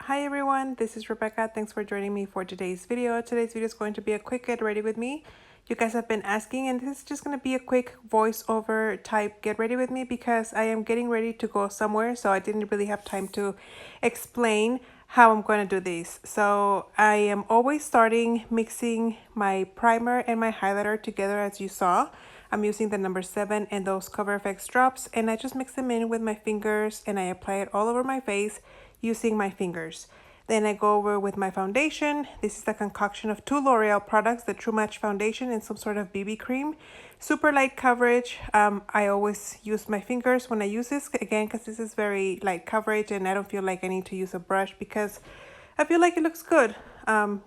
Hi everyone, this is Rebecca. Thanks for joining me for today's video. Today's video is going to be a quick get ready with me. You guys have been asking, and this is just going to be a quick voiceover type get ready with me because I am getting ready to go somewhere, so I didn't really have time to explain how I'm going to do these. So I am always starting mixing my primer and my highlighter together, as you saw. I'm using the number 7 and those Cover FX drops, and I just mix them in with my fingers and I apply it all over my face using my fingers. Then I go over with my foundation. This is the concoction of 2 L'Oreal products, the True Match foundation and some sort of BB cream. Super light coverage. I always use my fingers when I use this, again, because this is very light coverage and I don't feel like I need to use a brush because I feel like it looks good.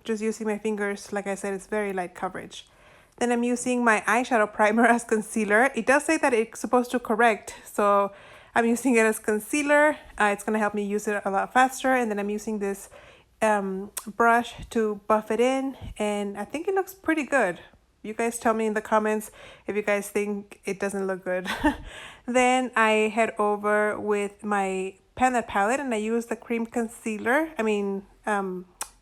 Just using my fingers, like I said, it's very light coverage. Then I'm using my eyeshadow primer as concealer. It does say that it's supposed to correct, so I'm using it as concealer. It's going to help me use it a lot faster. And then I'm using this brush to buff it in, and I think it looks pretty good. You guys tell me in the comments if you guys think it doesn't look good. Then I head over with my palette and I use the cream concealer,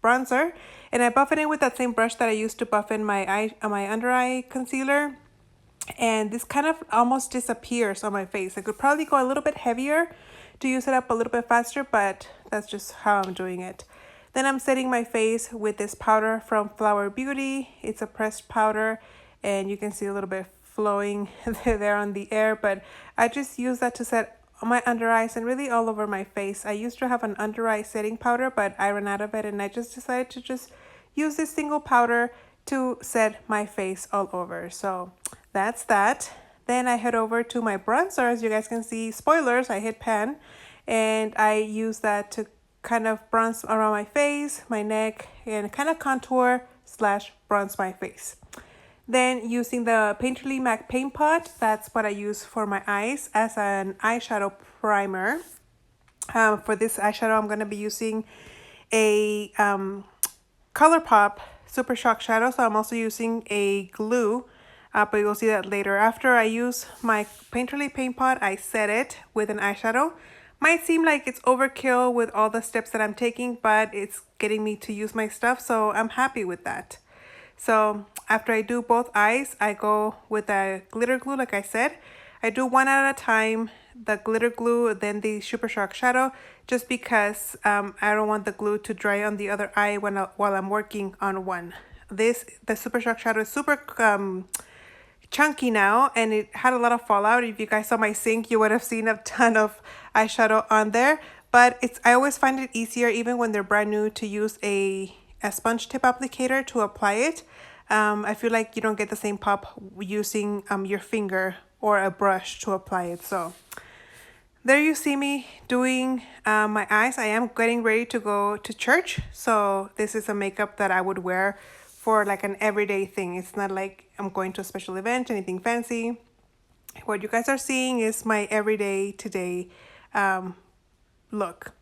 bronzer, and I buff it in with that same brush that I used to buff in my under eye concealer. And this kind of almost disappears on my face. I could probably go a little bit heavier to use it up a little bit faster, but that's just how I'm doing it. Then I'm setting my face with this powder from Flower Beauty. It's a pressed powder, and you can see a little bit flowing there on the air, but I just use that to set my under eyes and really all over my face. I used to have an under eye setting powder, but I ran out of it, and I just decided to just use this single powder to set my face all over. So that's that. Then I head over to my bronzer. As you guys can see, spoilers, I hit pan, and I use that to kind of bronze around my face, my neck, and kind of contour / bronze my face. Then using the Painterly MAC Paint Pot, that's what I use for my eyes as an eyeshadow primer. For this eyeshadow, I'm going to be using a ColourPop Super Shock Shadow, so I'm also using a glue, but you'll see that later. After I use my Painterly Paint Pot, I set it with an eyeshadow. Might seem like it's overkill with all the steps that I'm taking, but it's getting me to use my stuff, so I'm happy with that. So after I do both eyes, I go with the glitter glue, like I said. I do one at a time, the glitter glue, then the Super Shock Shadow, just because I don't want the glue to dry on the other eye while I'm working on one. The Super Shock Shadow is super chunky now, and it had a lot of fallout. If you guys saw my sink, you would have seen a ton of eyeshadow on there, but I always find it easier, even when they're brand new, to use a sponge tip applicator to apply it. I feel like you don't get the same pop using your finger or a brush to apply it. So there you see me doing my eyes. I am getting ready to go to church, so this is a makeup that I would wear for like an everyday thing. It's not like I'm going to a special event, anything fancy. What you guys are seeing is my everyday today look.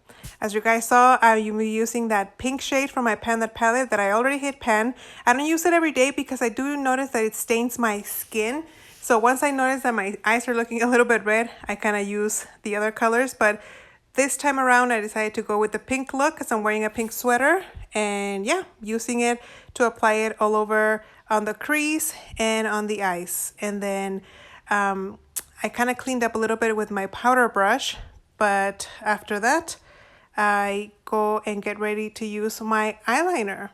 As you guys saw, I'm using that pink shade from my palette that I already hit pan. I don't use it every day because I do notice that it stains my skin. So once I notice that my eyes are looking a little bit red, I kind of use the other colors. But this time around, I decided to go with the pink look because I'm wearing a pink sweater. And yeah, using it to apply it all over on the crease and on the eyes. And then I kind of cleaned up a little bit with my powder brush. But after that, I go and get ready to use my eyeliner.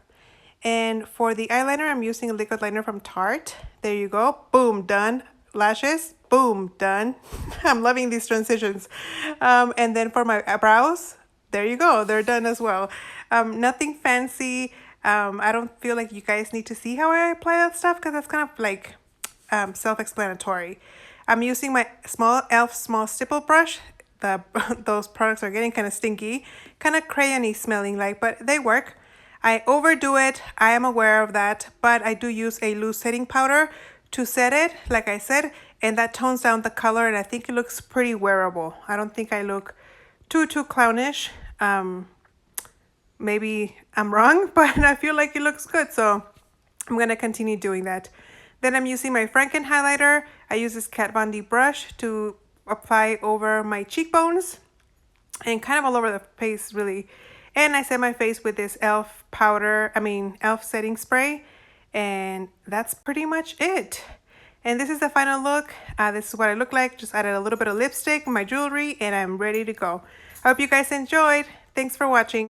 And for the eyeliner, I'm using a liquid liner from Tarte. There you go. Boom, done. Lashes, boom, done. I'm loving these transitions. And then for my brows, there you go. They're done as well. Nothing fancy. I don't feel like you guys need to see how I apply that stuff because that's kind of like self-explanatory. I'm using my e.l.f. small stipple brush. Those products are getting kind of stinky, kind of crayony smelling like, but they work. I overdo it. I am aware of that, but I do use a loose setting powder to set it, like I said, and that tones down the color, and I think it looks pretty wearable. I don't think I look too clownish. Maybe I'm wrong, but I feel like it looks good, so I'm going to continue doing that. Then I'm using my Franken highlighter. I use this Kat Von D brush to apply over my cheekbones and kind of all over the face, really. And I set my face with this e.l.f. e.l.f. setting spray. And that's pretty much it. And this is the final look. This is what I look like. Just added a little bit of lipstick, my jewelry, and I'm ready to go. I hope you guys enjoyed. Thanks for watching.